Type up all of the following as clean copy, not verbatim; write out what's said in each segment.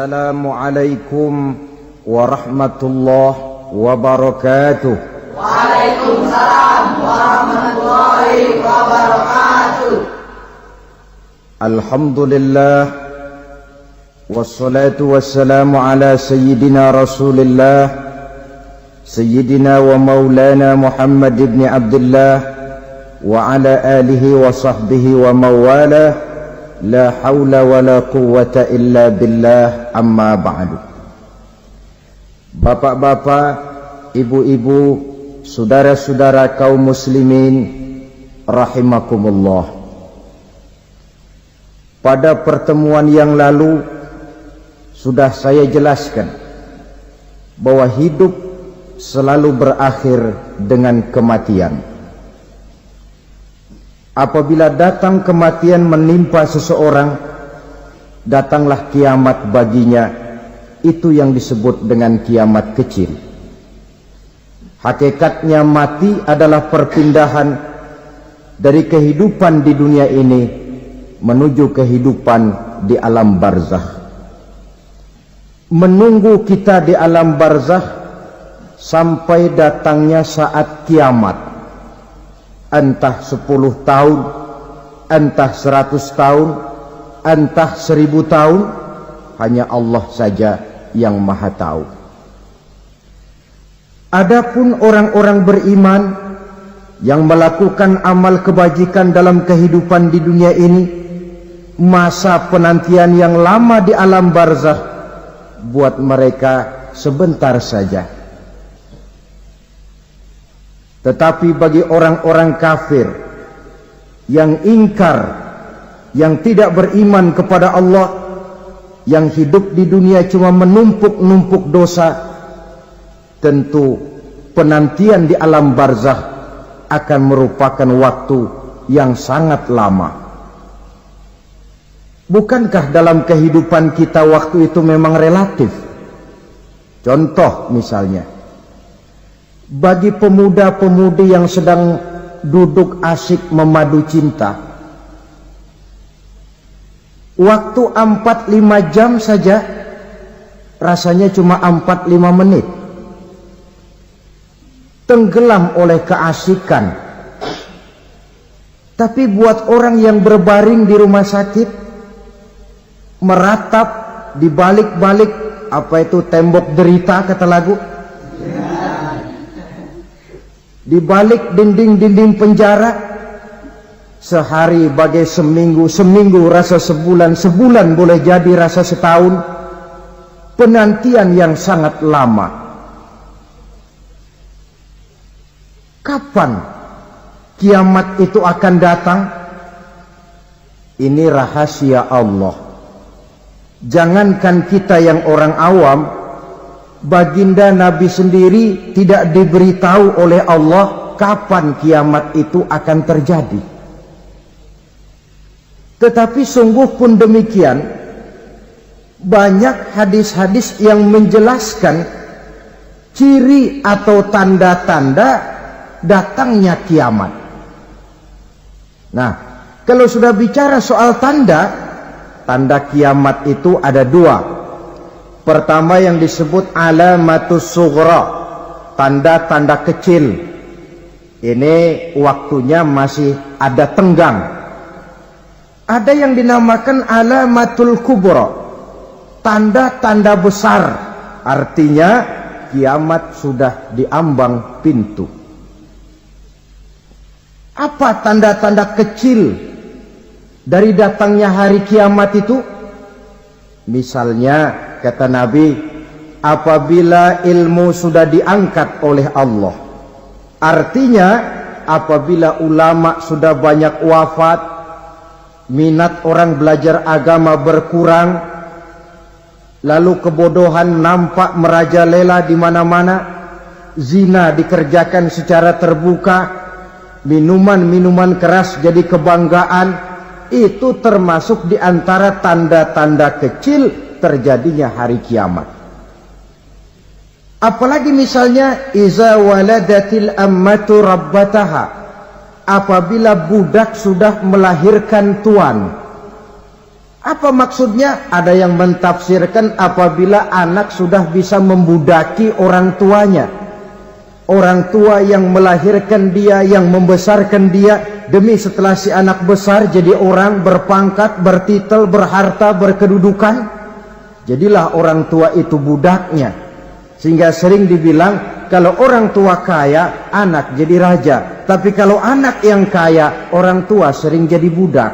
Assalamualaikum warahmatullahi wabarakatuh. Waalaikumsalam warahmatullahi wabarakatuh. Alhamdulillah wassalatu wassalamu ala sayyidina Rasulillah sayyidina wa maulana Muhammad ibn Abdullah wa ala alihi wa sahbihi wa mawalah. La haula wa la quwwata illa billah, amma ba'du. Bapak-bapak, ibu-ibu, saudara-saudara kaum muslimin rahimakumullah. Pada pertemuan yang lalu sudah saya jelaskan bahwa hidup selalu berakhir dengan kematian. Apabila datang kematian menimpa seseorang, datanglah kiamat baginya. Itu yang disebut dengan kiamat kecil. Hakikatnya mati adalah perpindahan dari kehidupan di dunia ini menuju kehidupan di alam barzakh. Menunggu kita di alam barzakh sampai datangnya saat kiamat. Entah 10 tahun, entah 100 tahun, entah 1000 tahun, hanya Allah saja yang maha tahu. Adapun orang-orang beriman yang melakukan amal kebajikan dalam kehidupan di dunia ini, masa penantian yang lama di alam barzakh buat mereka sebentar saja. Tetapi bagi orang-orang kafir yang ingkar, yang tidak beriman kepada Allah, yang hidup di dunia cuma menumpuk-numpuk dosa, tentu penantian di alam barzakh akan merupakan waktu yang sangat lama. Bukankah dalam kehidupan kita waktu itu memang relatif? Contoh misalnya, bagi pemuda-pemudi yang sedang duduk asyik memadu cinta, waktu 4-5 jam saja rasanya cuma 4-5 menit. Tenggelam oleh keasikan. Tapi buat orang yang berbaring di rumah sakit, meratap di balik-balik apa itu tembok derita kata lagu, di balik dinding-dinding penjara, sehari bagai seminggu, seminggu rasa sebulan, sebulan boleh jadi rasa setahun. Penantian yang sangat lama. Kapan kiamat itu akan datang? Ini rahasia Allah. Jangankan kita yang orang awam, baginda Nabi sendiri tidak diberitahu oleh Allah kapan kiamat itu akan terjadi. Tetapi sungguh pun demikian, banyak hadis-hadis yang menjelaskan ciri atau tanda-tanda datangnya kiamat. Nah, kalau sudah bicara soal tanda kiamat itu ada dua. Pertama yang disebut alamatus sughra, tanda-tanda kecil. Ini waktunya masih ada tenggang. Ada yang dinamakan alamatul kubra, tanda-tanda besar. Artinya kiamat sudah diambang pintu. Apa tanda-tanda kecil dari datangnya hari kiamat itu? Misalnya kata Nabi, apabila ilmu sudah diangkat oleh Allah, artinya apabila ulama sudah banyak wafat, minat orang belajar agama berkurang, lalu kebodohan nampak merajalela di mana-mana, zina dikerjakan secara terbuka, minuman-minuman keras jadi kebanggaan, itu termasuk di antara tanda-tanda kecil terjadinya hari kiamat. Apalagi misalnya iza waladatil ammatu rabbataha, apabila budak sudah melahirkan tuan. Apa maksudnya? Ada yang mentafsirkan apabila anak sudah bisa membudaki orang tuanya. Orang tua yang melahirkan dia, yang membesarkan dia, demi setelah si anak besar jadi orang berpangkat, bertitel, berharta, berkedudukan. Jadilah orang tua itu budaknya. Sehingga sering dibilang, kalau orang tua kaya, anak jadi raja. Tapi kalau anak yang kaya, orang tua sering jadi budak.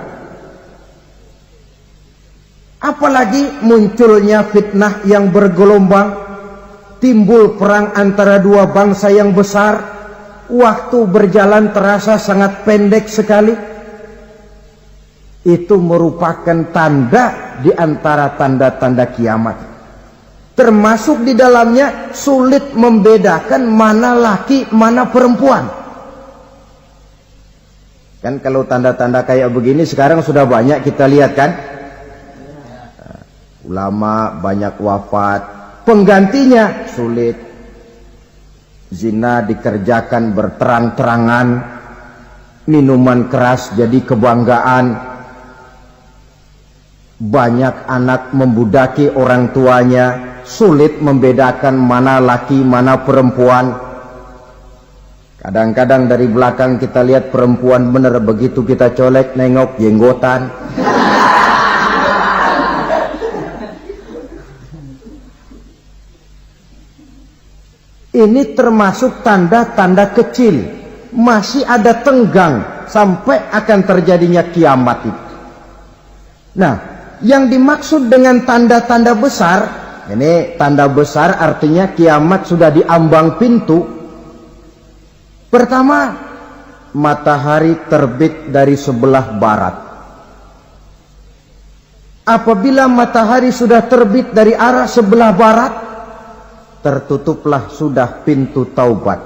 Apalagi munculnya fitnah yang bergelombang, timbul perang antara dua bangsa yang besar, waktu berjalan terasa sangat pendek sekali. Itu merupakan tanda di antara tanda-tanda kiamat. Termasuk di dalamnya sulit membedakan mana laki, mana perempuan. Kan kalau tanda-tanda kayak begini sekarang sudah banyak kita lihat kan. Ulama banyak wafat, penggantinya sulit. Zina dikerjakan berterang-terangan, minuman keras jadi kebanggaan. Banyak anak membudaki orang tuanya, sulit membedakan mana laki, mana perempuan. Kadang-kadang dari belakang kita lihat perempuan bener, begitu kita colek nengok jenggotan. Ini termasuk tanda-tanda kecil. Masih ada tenggang sampai akan terjadinya kiamat itu. Nah, yang dimaksud dengan tanda-tanda besar, ini tanda besar artinya kiamat sudah di ambang pintu. Pertama, matahari terbit dari sebelah barat. Apabila matahari sudah terbit dari arah sebelah barat, tertutuplah sudah pintu taubat.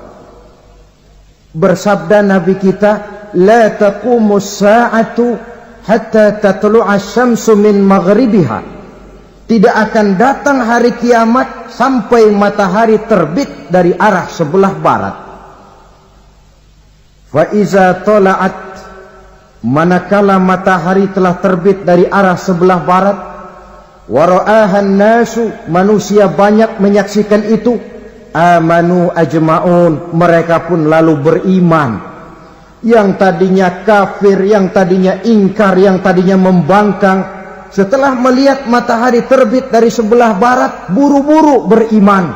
Bersabda Nabi kita, la taqumus sa'atu hatta tatlu'a syamsu min maghribiha. Tidak akan datang hari kiamat sampai matahari terbit dari arah sebelah barat. Fa iza tala'at, manakala matahari telah terbit dari arah sebelah barat, wara'ahan nasu, manusia banyak menyaksikan itu, amanu ajma'un, mereka pun lalu beriman. Yang tadinya kafir, yang tadinya ingkar, yang tadinya membangkang, setelah melihat matahari terbit dari sebelah barat, buru-buru beriman,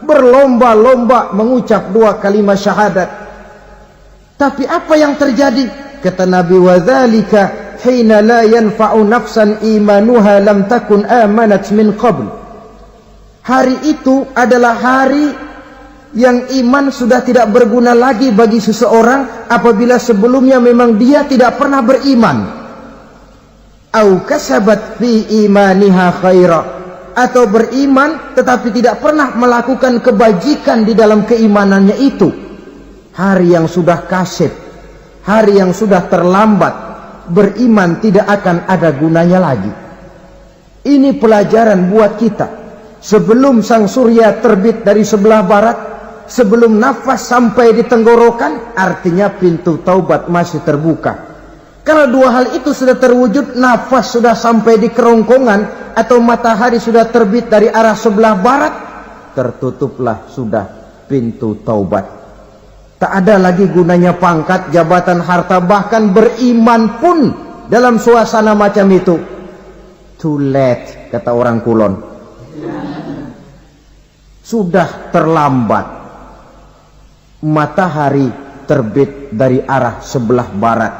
berlomba-lomba mengucap dua kalimat syahadat. Tapi apa yang terjadi? Kata Nabi, wadzalika hina la yanfa'u nafsan imanuha lam takun amanat min qabl. Hari itu adalah hari yang iman sudah tidak berguna lagi bagi seseorang apabila sebelumnya memang dia tidak pernah beriman. Au kasabat fi imaniha khaira, atau beriman tetapi tidak pernah melakukan kebajikan di dalam keimanannya itu. Hari yang sudah kasib, hari yang sudah terlambat, beriman tidak akan ada gunanya lagi. Ini pelajaran buat kita. Sebelum sang surya terbit dari sebelah barat, sebelum nafas sampai di tenggorokan, artinya pintu taubat masih terbuka. Kalau dua hal itu sudah terwujud, nafas sudah sampai di kerongkongan atau matahari sudah terbit dari arah sebelah barat, tertutuplah sudah pintu taubat. Tak ada lagi gunanya pangkat, jabatan, harta, bahkan beriman pun dalam suasana macam itu. Too late, kata orang Kulon. Sudah terlambat. Matahari terbit dari arah sebelah barat.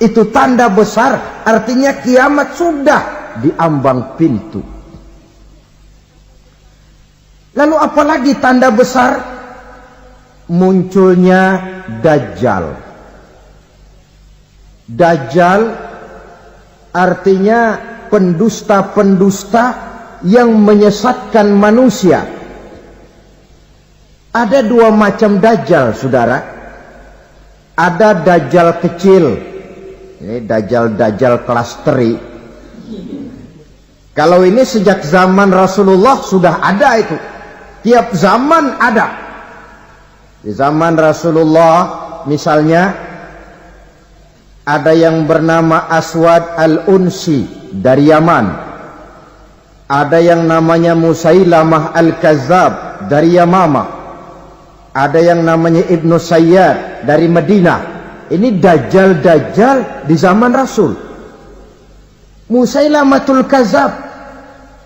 Itu tanda besar, artinya kiamat sudah di ambang pintu. Lalu apalagi tanda besar? Munculnya Dajjal. Dajjal artinya pendusta-pendusta yang menyesatkan manusia. Ada dua macam Dajjal, saudara. Ada Dajjal kecil. Ini Dajjal kelas teri. Kalau ini sejak zaman Rasulullah sudah ada itu. Tiap zaman ada. Di zaman Rasulullah misalnya Ada yang bernama Aswad al-Unsi dari Yaman. Ada yang namanya Musailamah al-Kazzab dari Yamama. Ada yang namanya Ibnu Sayyad dari Madinah. Ini dajjal-dajjal di zaman Rasul. Musailamatul Kazzab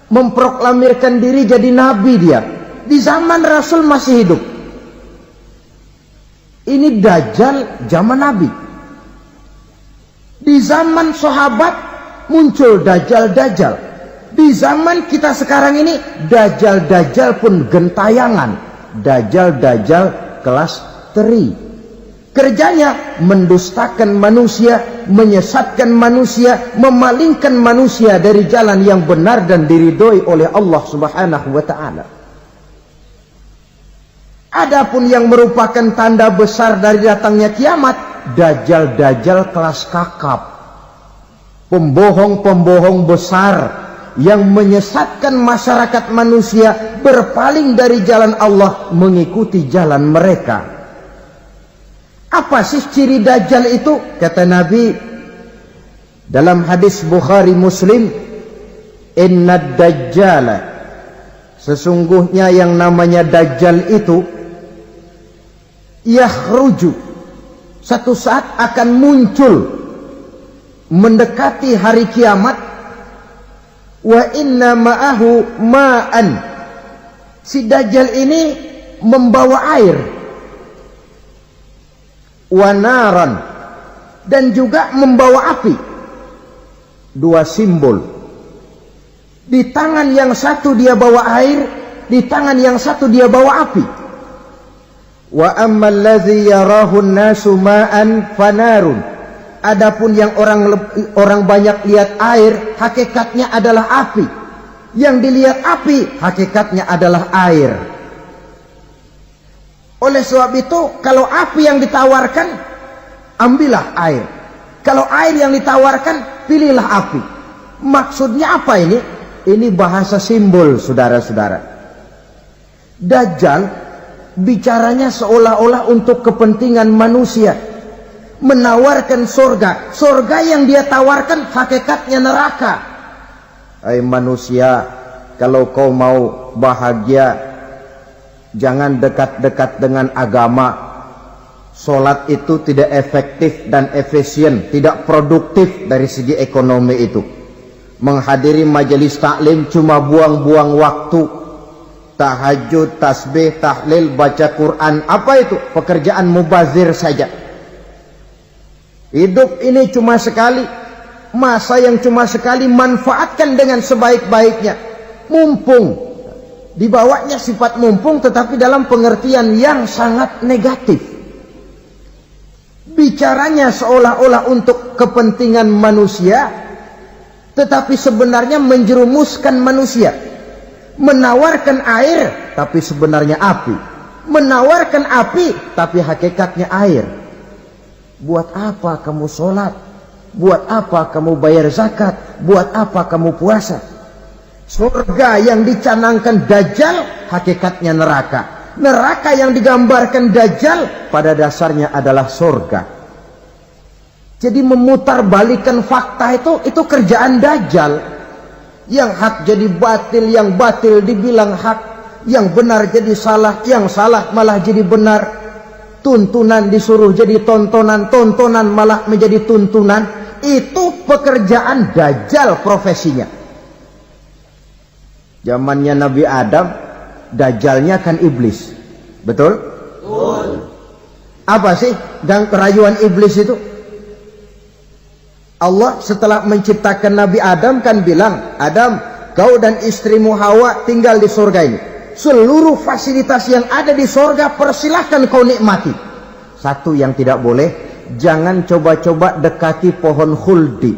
memproklamirkan diri jadi nabi dia. Di zaman Rasul masih hidup. Ini dajjal zaman Nabi. Di zaman sahabat muncul dajjal-dajjal. Di zaman kita sekarang ini dajjal-dajjal pun gentayangan. Dajjal-dajjal kelas teri. Kerjanya mendustakan manusia, menyesatkan manusia, memalingkan manusia dari jalan yang benar dan diridhoi oleh Allah Subhanahu wa taala. Adapun yang merupakan tanda besar dari datangnya kiamat, dajjal-dajjal kelas kakap. Pembohong-pembohong besar yang menyesatkan masyarakat manusia berpaling dari jalan Allah mengikuti jalan mereka. Apa sih ciri dajjal itu? Kata Nabi dalam hadis Bukhari Muslim, "Innad dajjala", sesungguhnya yang namanya dajjal itu yakhruju, satu saat akan muncul mendekati hari kiamat. Wa inna ma'ahu ma'an, si dajjal ini membawa air. Wa naran, dan juga membawa api. Dua simbol. Di tangan yang satu dia bawa air, di tangan yang satu dia bawa api. Wa ammal ladzi yarahu an-nasu ma'an fanarun, adapun yang orang banyak lihat air, hakikatnya adalah api. Yang dilihat api, hakikatnya adalah air. Oleh sebab itu, kalau api yang ditawarkan, ambillah air. Kalau air yang ditawarkan, pilihlah api. Maksudnya apa ini? Ini bahasa simbol, saudara-saudara. Dajjal bicaranya seolah-olah untuk kepentingan manusia, menawarkan surga. Surga yang dia tawarkan hakikatnya neraka. Hai manusia, kalau kau mau bahagia, jangan dekat-dekat dengan agama. Solat itu tidak efektif dan efisien, tidak produktif dari segi ekonomi itu. Menghadiri majelis taklim cuma buang-buang waktu. Tahajud, tasbih, tahlil, baca Quran, apa itu? Pekerjaan mubazir saja. Hidup ini cuma sekali, masa yang cuma sekali, manfaatkan dengan sebaik-baiknya. Mumpung. Dibawanya sifat mumpung, tetapi dalam pengertian yang sangat negatif. Bicaranya seolah-olah untuk kepentingan manusia, tetapi sebenarnya menjerumuskan manusia. Menawarkan air, tapi sebenarnya api. Menawarkan api, tapi hakikatnya air. Buat apa kamu sholat? Buat apa kamu bayar zakat? Buat apa kamu puasa? Surga yang dicanangkan Dajjal, hakikatnya neraka. Neraka yang digambarkan Dajjal, pada dasarnya adalah surga. Jadi memutarbalikkan fakta itu kerjaan Dajjal. Yang hak jadi batil, yang batil dibilang hak, yang benar jadi salah, yang salah malah jadi benar. Tuntunan disuruh jadi tontonan, tontonan malah menjadi tuntunan. Itu pekerjaan Dajjal profesinya. Zamannya Nabi Adam, Dajjalnya kan iblis. Betul? Betul. Apa sih dan kerayuan iblis itu? Allah setelah menciptakan Nabi Adam kan bilang, Adam, kau dan istrimu Hawa tinggal di surga ini. Seluruh fasilitas yang ada di surga persilahkan kau nikmati. Satu yang tidak boleh, jangan coba-coba dekati pohon khuldi.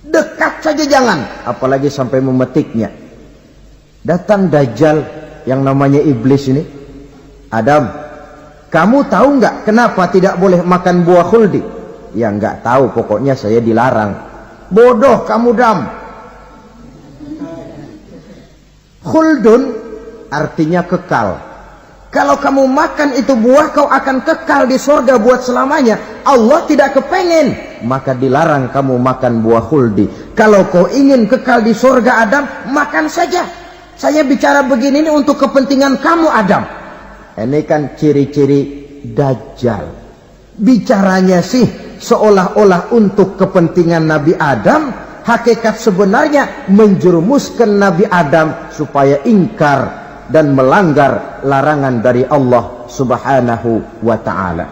Dekat saja jangan, apalagi sampai memetiknya. Datang Dajjal yang namanya iblis ini. Adam, kamu tahu nggak kenapa tidak boleh makan buah khuldi? Ya nggak tahu, pokoknya saya dilarang. Bodoh kamu Dam. Khuldun artinya kekal. Kalau kamu makan itu buah, kau akan kekal di surga buat selamanya. Allah tidak kepengen, maka dilarang kamu makan buah khuldi. Kalau kau ingin kekal di surga Adam, makan saja. Saya bicara begini ini untuk kepentingan kamu Adam. Ini kan ciri-ciri Dajjal. Bicaranya sih seolah-olah untuk kepentingan Nabi Adam. Hakikat sebenarnya menjerumuskan Nabi Adam supaya ingkar dan melanggar larangan dari Allah Subhanahu wa ta'ala.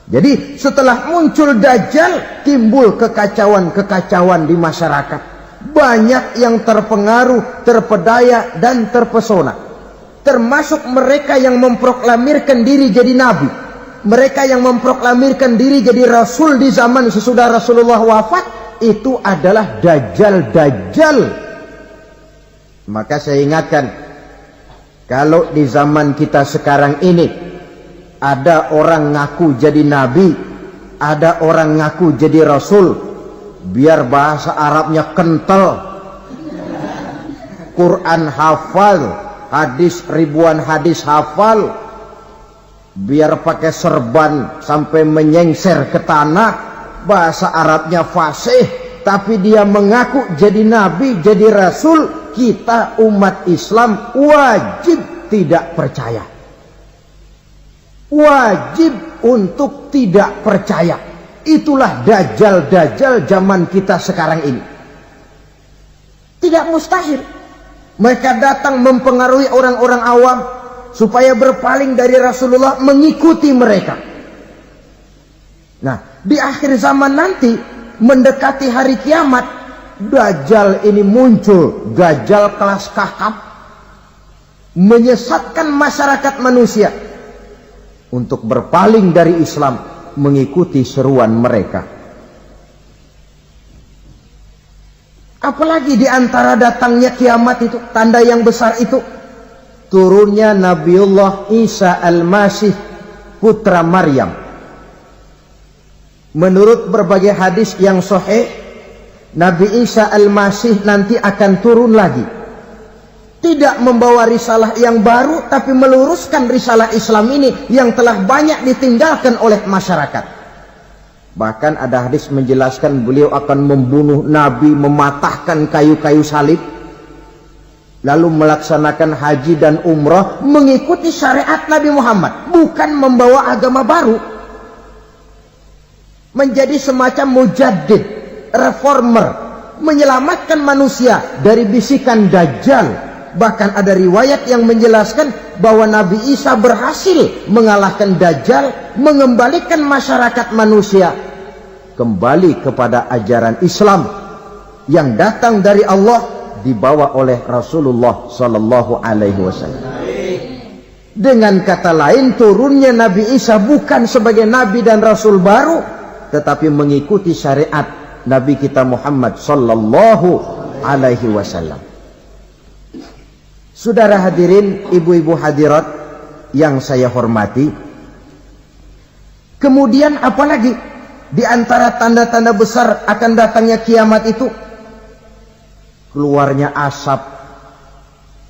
Jadi setelah muncul Dajjal, timbul kekacauan-kekacauan di masyarakat. Banyak yang terpengaruh, terpedaya dan terpesona. Termasuk mereka yang memproklamirkan diri jadi nabi. Mereka yang memproklamirkan diri jadi rasul di zaman sesudah Rasulullah wafat, itu adalah Dajjal-Dajjal. Maka saya ingatkan, kalau di zaman kita sekarang ini ada orang ngaku jadi nabi, ada orang ngaku jadi rasul, biar bahasa Arabnya kental, Quran hafal, hadis ribuan hadis hafal, biar pakai serban sampai menyengser ke tanah, bahasa Arabnya fasih, tapi dia mengaku jadi nabi, jadi rasul. Kita umat Islam wajib tidak percaya. Wajib untuk tidak percaya. Itulah Dajjal-Dajjal zaman kita sekarang ini. Tidak mustahil mereka datang mempengaruhi orang-orang awam supaya berpaling dari Rasulullah, mengikuti mereka. Nah, di akhir zaman nanti, mendekati hari kiamat, Dajjal ini muncul, Dajjal kelas kakap, menyesatkan masyarakat manusia untuk berpaling dari Islam, mengikuti seruan mereka. Apalagi di antara datangnya kiamat itu, tanda yang besar itu, turunnya Nabiullah Isa Al-Masih, putra Maryam. Menurut berbagai hadis yang sahih, Nabi Isa Al-Masih nanti akan turun lagi. Tidak membawa risalah yang baru, tapi meluruskan risalah Islam ini yang telah banyak ditinggalkan oleh masyarakat. Bahkan ada hadis menjelaskan beliau akan membunuh Nabi, mematahkan kayu-kayu salib, lalu melaksanakan haji dan umrah mengikuti syariat Nabi Muhammad, bukan membawa agama baru. Menjadi semacam mujaddid, reformer, menyelamatkan manusia dari bisikan Dajjal. Bahkan ada riwayat yang menjelaskan bahwa Nabi Isa berhasil mengalahkan Dajjal, mengembalikan masyarakat manusia kembali kepada ajaran Islam yang datang dari Allah, dibawa oleh Rasulullah sallallahu alaihi wasallam. Dengan kata lain, turunnya Nabi Isa bukan sebagai nabi dan rasul baru, tetapi mengikuti syariat Nabi kita Muhammad sallallahu alaihi wasallam. Saudara hadirin, ibu-ibu hadirat yang saya hormati, kemudian apalagi di antara tanda-tanda besar akan datangnya kiamat itu? Keluarnya asap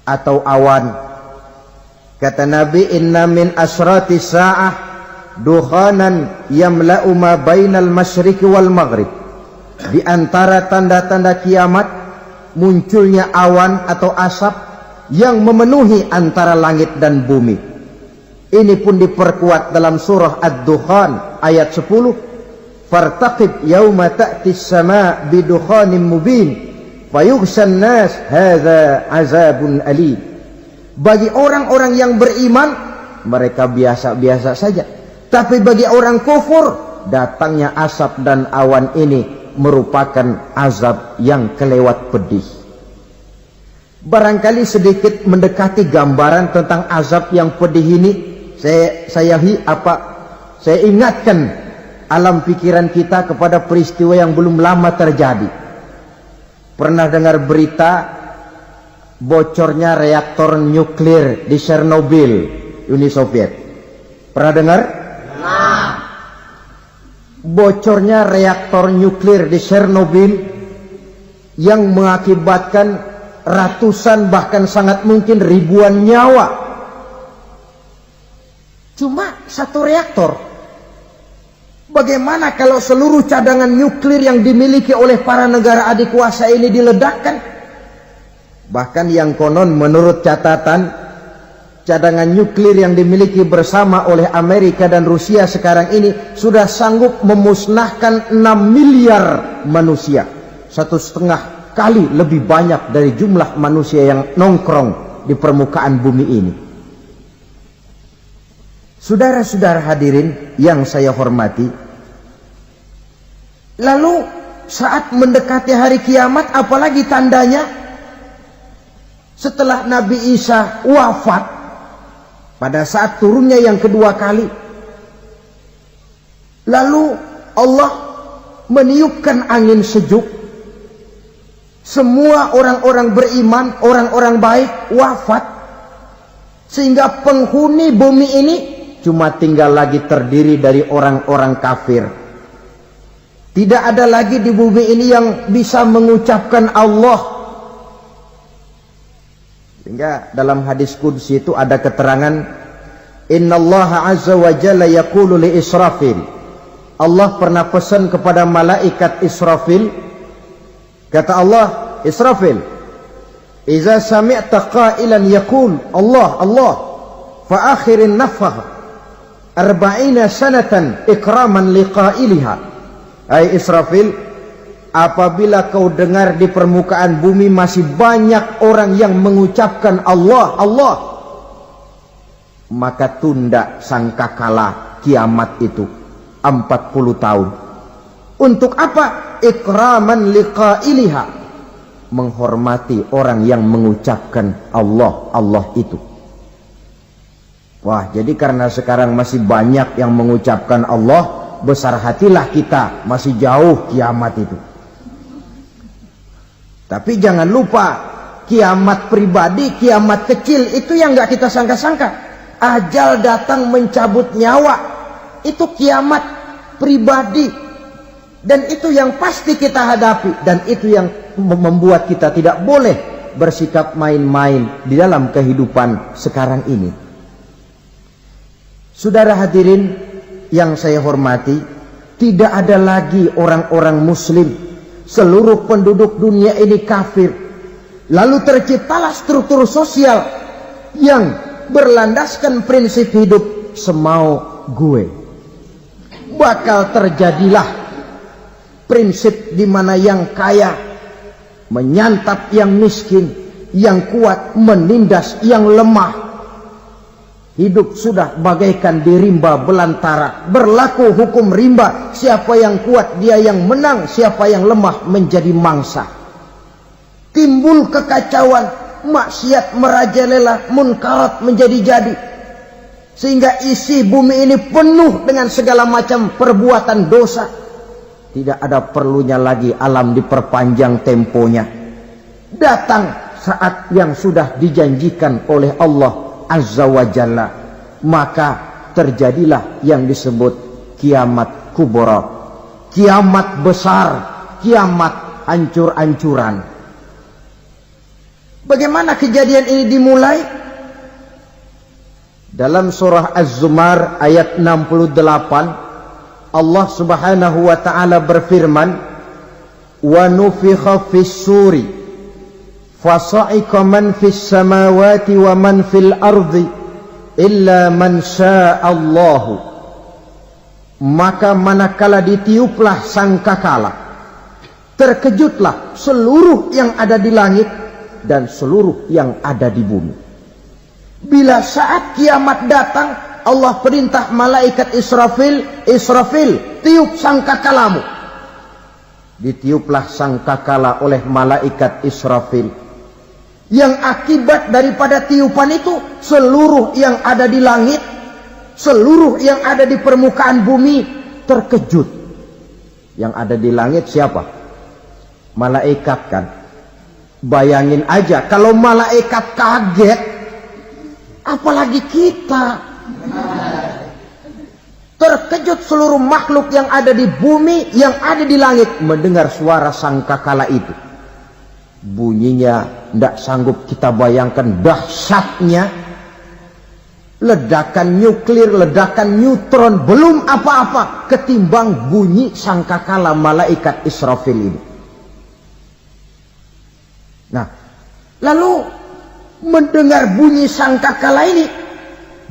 atau awan. Kata Nabi, inna min asrati sa'ah dukhanan yamla'u ma bainal masyriqi wal maghrib. Di antara tanda-tanda kiamat, munculnya awan atau asap yang memenuhi antara langit dan bumi. Ini pun diperkuat dalam surah Ad-Dukhan ayat 10. Fartaqib yauma ta'ti as-sama' bidukhanin mubin fayughshan nas hadza azabun alim. Bagi orang-orang yang beriman, mereka biasa-biasa saja. Tapi bagi orang kufur, datangnya asap dan awan ini merupakan azab yang kelewat pedih. Barangkali sedikit mendekati gambaran tentang azab yang pedih ini, saya ingatkan alam pikiran kita kepada peristiwa yang belum lama terjadi. Pernah dengar berita bocornya reaktor nuklir di Chernobyl, Uni Soviet? Pernah dengar? Nah. Bocornya reaktor nuklir di Chernobyl yang mengakibatkan ratusan bahkan sangat mungkin ribuan nyawa. cuma 1 reaktor. Bagaimana kalau seluruh cadangan nuklir yang dimiliki oleh para negara adikuasa ini diledakkan? Bahkan yang konon menurut catatan, cadangan nuklir yang dimiliki bersama oleh Amerika dan Rusia sekarang ini sudah sanggup memusnahkan 6 miliar manusia. 1,5 kali lebih banyak dari jumlah manusia yang nongkrong di permukaan bumi ini. Saudara-saudara hadirin yang saya hormati, lalu saat mendekati hari kiamat, apalagi tandanya? Setelah Nabi Isa wafat, pada saat turunnya yang kedua kali, lalu Allah meniupkan angin sejuk. Semua orang-orang beriman, orang-orang baik wafat, sehingga penghuni bumi ini cuma tinggal lagi terdiri dari orang-orang kafir. Tidak ada lagi di bumi ini yang bisa mengucapkan Allah. Sehingga dalam hadis qudsi itu ada keterangan, innallaha azza wa jalla yaqulu li Israfil. Allah pernah pesan kepada malaikat Israfil, kata Allah, Israfil, iza sami'ta qailan yaqul Allah Allah fa akhirin nafakh 40 sanatan ikraman liqailiha. Hai Israfil, apabila kau dengar di permukaan bumi masih banyak orang yang mengucapkan Allah Allah, maka tunda sangkakala kiamat itu 40 tahun. Untuk apa? Ikraman liqailiha, menghormati orang yang mengucapkan Allah Allah itu. Wah, jadi karena sekarang masih banyak yang mengucapkan Allah, besar hatilah kita, masih jauh kiamat itu. Tapi jangan lupa, kiamat pribadi, kiamat kecil itu yang gak kita sangka-sangka. Ajal datang mencabut nyawa, itu kiamat pribadi. Dan itu yang pasti kita hadapi. Dan itu yang membuat kita tidak boleh bersikap main-main di dalam kehidupan sekarang ini. Saudara hadirin yang saya hormati, tidak ada lagi orang-orang muslim. Seluruh penduduk dunia ini kafir. Lalu terciptalah struktur sosial yang berlandaskan prinsip hidup semau gue. Bakal terjadilah prinsip di mana yang kaya menyantap yang miskin, yang kuat menindas yang lemah. Hidup sudah bagaikan di rimba belantara. Berlaku hukum rimba. Siapa yang kuat dia yang menang, siapa yang lemah menjadi mangsa. Timbul kekacauan, maksiat merajalela, munkarat menjadi-jadi. Sehingga isi bumi ini penuh dengan segala macam perbuatan dosa. Tidak ada perlunya lagi alam diperpanjang temponya. Datang saat yang sudah dijanjikan oleh Allah Azza wa Jalla, maka terjadilah yang disebut kiamat kubra, kiamat besar, kiamat hancur-hancuran. Bagaimana kejadian ini dimulai? Dalam surah Az-Zumar ayat 68, Allah Subhanahu wa taala berfirman, wa nufikha fis-suri fasa'iqa man fis samawati wa man fil ardi illa man sya'allahu. Maka manakala ditiuplah sangkakala, terkejutlah seluruh yang ada di langit dan seluruh yang ada di bumi. Bila saat kiamat datang, Allah perintah malaikat Israfil, Israfil, tiup sangkakalamu. Ditiuplah sangkakala oleh malaikat Israfil. Yang akibat daripada tiupan itu, seluruh yang ada di langit, seluruh yang ada di permukaan bumi terkejut. Yang ada di langit siapa? Malaikat kan. Bayangin aja kalau malaikat kaget, apalagi kita. Terkejut seluruh makhluk yang ada di bumi, yang ada di langit mendengar suara sangkakala itu. Bunyinya tidak sanggup kita bayangkan dahsyatnya. ledakan nuklir, ledakan neutron, belum apa-apa ketimbang bunyi sangkakala malaikat Israfil ini. Nah, lalu mendengar bunyi sangkakala ini,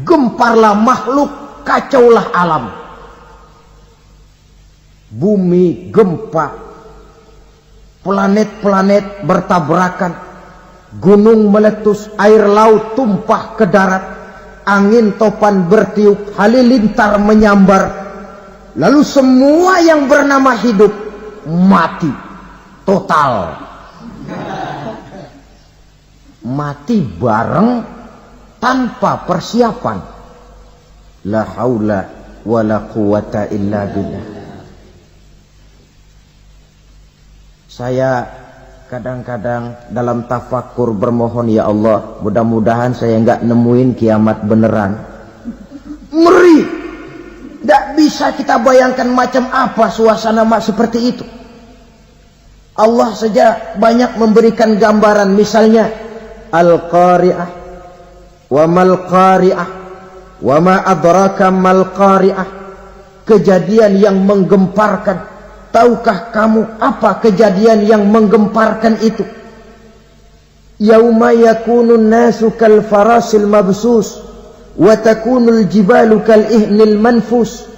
gemparlah makhluk, kacaulah alam. Bumi gempa, planet-planet bertabrakan, gunung meletus, air laut tumpah ke darat, angin topan bertiup, halilintar menyambar. Lalu semua yang bernama hidup mati total. Mati bareng tanpa persiapan. La haula wala quwata illa billah. Saya kadang-kadang dalam tafakur bermohon, ya Allah, mudah-mudahan saya enggak nemuin kiamat beneran. Ngeri. Tidak bisa kita bayangkan macam apa suasana seperti itu. Allah saja banyak memberikan gambaran, misalnya Al-Qari'ah, wa mal Qari'ah, wa ma adraka mal Qari'ah. Kejadian yang menggemparkan. Tahukah kamu apa kejadian yang menggemparkan itu? Yauma yakunun nasu kal farasil mabsus wa takunul jibalu kal ihnil manfus.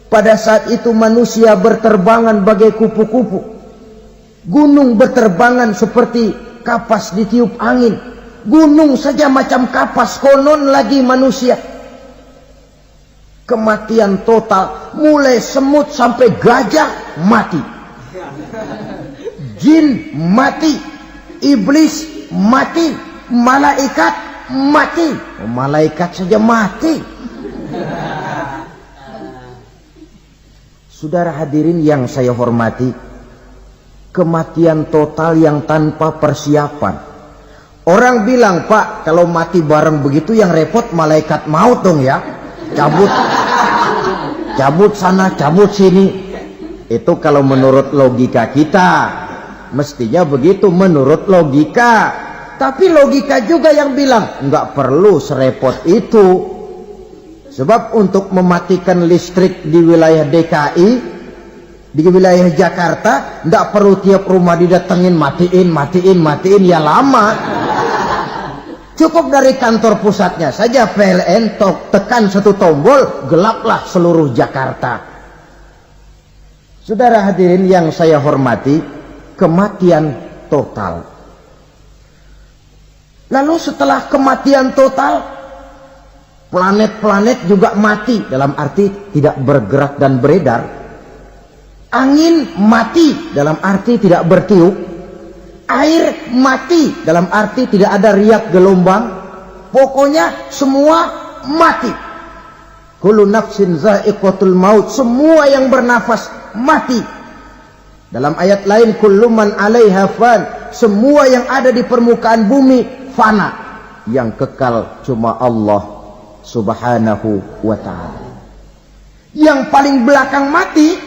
Pada saat itu manusia berterbangan bagai kupu-kupu. Gunung berterbangan seperti kapas ditiup angin. Gunung saja macam kapas, konon lagi manusia. Kematian total, mulai semut sampai gajah mati, jin mati, iblis mati, malaikat mati. Malaikat saja mati. Saudara hadirin yang saya hormati, kematian total yang tanpa persiapan. Orang bilang, Pak, kalau mati bareng begitu yang repot malaikat maut dong ya. Cabut sana, cabut sini. Itu kalau menurut logika kita, mestinya begitu menurut logika. Tapi logika juga yang bilang nggak perlu serepot itu. Sebab untuk mematikan listrik di wilayah DKI, di wilayah Jakarta, nggak perlu tiap rumah didatengin matiin, ya lama. Cukup dari kantor pusatnya saja PLN, tekan satu tombol, gelaplah seluruh Jakarta. Saudara hadirin yang saya hormati, kematian total. Lalu setelah kematian total, planet-planet juga mati, dalam arti tidak bergerak dan beredar. Angin mati, dalam arti tidak bertiup. Air mati, dalam arti tidak ada riak gelombang. Pokoknya semua mati. Kullu nafsin za'iqatul maut. Semua yang bernafas mati. Dalam ayat lain, kullu man 'alaiha fan. Semua yang ada di permukaan bumi fana. Yang kekal cuma Allah Subhanahu wa ta'ala. Yang paling belakang mati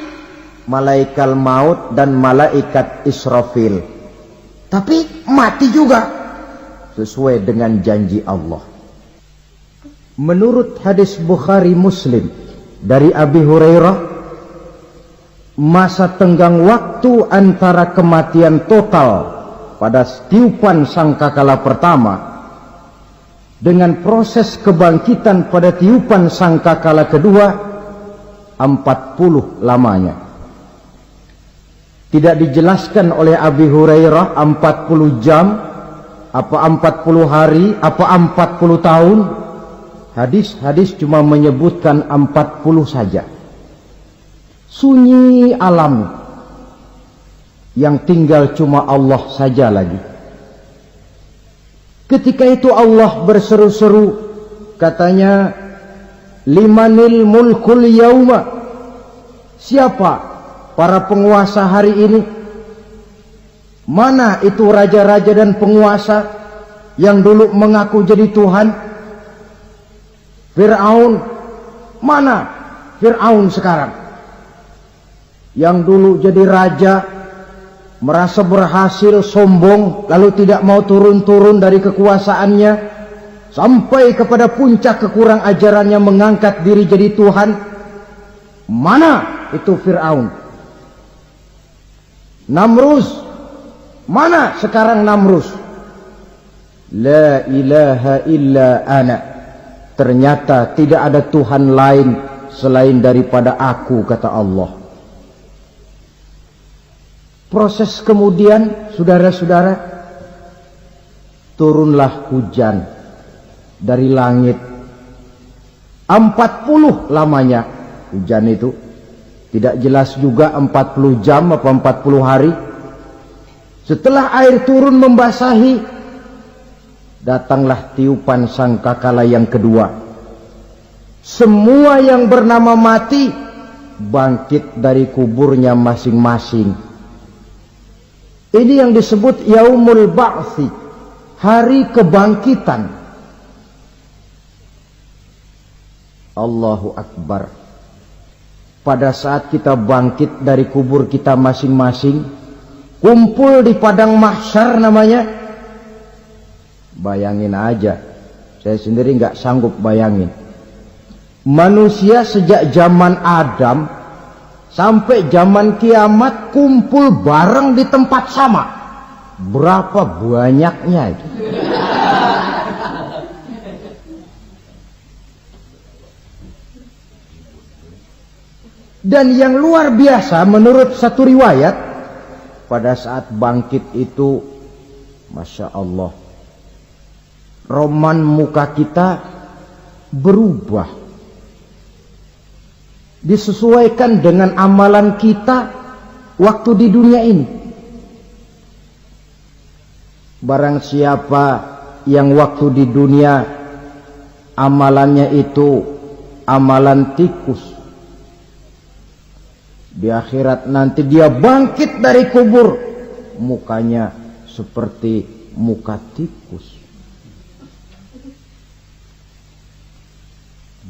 malaikat maut dan malaikat Israfil. Tapi mati juga sesuai dengan janji Allah. Menurut hadis Bukhari Muslim dari Abi Hurairah, masa tenggang waktu antara kematian total pada tiupan sangkakala pertama dengan proses kebangkitan pada tiupan sangkakala kedua 40 lamanya. Tidak dijelaskan oleh Abi Hurairah 40 jam, apa 40 hari, apa 40 tahun. Hadis-hadis cuma menyebutkan 40 saja. Sunyi alam, yang tinggal cuma Allah saja lagi. Ketika itu Allah berseru-seru, katanya, limanil mulkul yauma. Siapa para penguasa hari ini? Mana itu raja-raja dan penguasa yang dulu mengaku jadi Tuhan? Fir'aun. Mana Fir'aun sekarang? Yang dulu jadi raja, merasa berhasil, sombong, lalu tidak mau turun-turun dari kekuasaannya. sampai kepada puncak kekurang ajarannya mengangkat diri jadi Tuhan. Mana itu Fir'aun? Namrus, mana sekarang Namrus? La ilaha illa ana. Ternyata tidak ada Tuhan lain selain daripada aku, kata Allah. Proses kemudian, saudara-saudara, turunlah hujan dari langit. 40 lamanya hujan itu. Tidak jelas juga 40 jam apa 40 hari. Setelah air turun membasahi, datanglah tiupan sangkakala yang kedua. Semua yang bernama mati bangkit dari kuburnya masing-masing. Ini yang disebut Yaumul Ba'thi, hari kebangkitan. Allahu Akbar. Pada saat kita bangkit dari kubur kita masing-masing, kumpul di padang mahsyar namanya. Bayangin aja, saya sendiri nggak sanggup bayangin. Manusia sejak zaman Adam sampai zaman kiamat kumpul bareng di tempat sama. Berapa banyaknya itu? Dan yang luar biasa menurut satu riwayat, pada saat bangkit itu, Masya Allah, roman muka kita berubah, disesuaikan dengan amalan kita waktu di dunia ini. Barang siapa yang waktu di dunia amalannya itu amalan tikus, di akhirat nanti dia bangkit dari kubur, mukanya seperti muka tikus.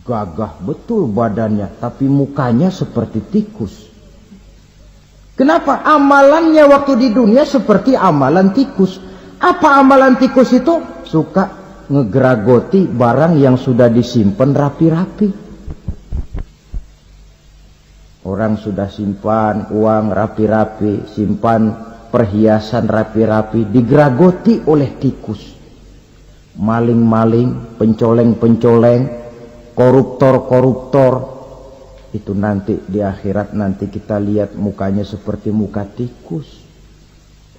Gagah betul badannya, tapi mukanya seperti tikus. Kenapa? Amalannya waktu di dunia seperti amalan tikus. Apa amalan tikus itu? Suka ngegeragoti barang yang sudah disimpan rapi-rapi. Orang sudah simpan uang rapi-rapi, simpan perhiasan rapi-rapi, digeragoti oleh tikus. Maling-maling, pencoleng-pencoleng, koruptor-koruptor, itu nanti di akhirat nanti kita lihat mukanya seperti muka tikus.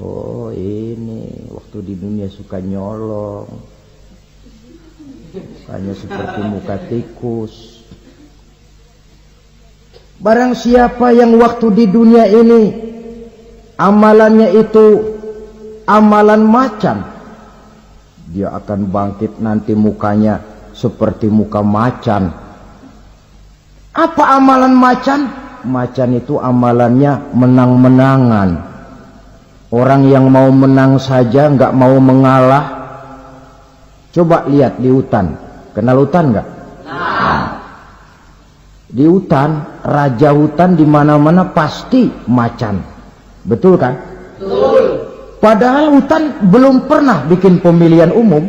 Oh, ini waktu di dunia suka nyolong, mukanya seperti muka tikus. Barang siapa yang waktu di dunia ini amalannya itu amalan macan, dia akan bangkit nanti mukanya seperti muka macan. Apa amalan macan? Macan itu amalannya menang-menangan. Orang yang mau menang saja nggak mau mengalah. Coba lihat di hutan, kenal hutan nggak? Di hutan, raja hutan di mana-mana pasti macan, betul kan? Betul. Padahal hutan belum pernah bikin pemilihan umum.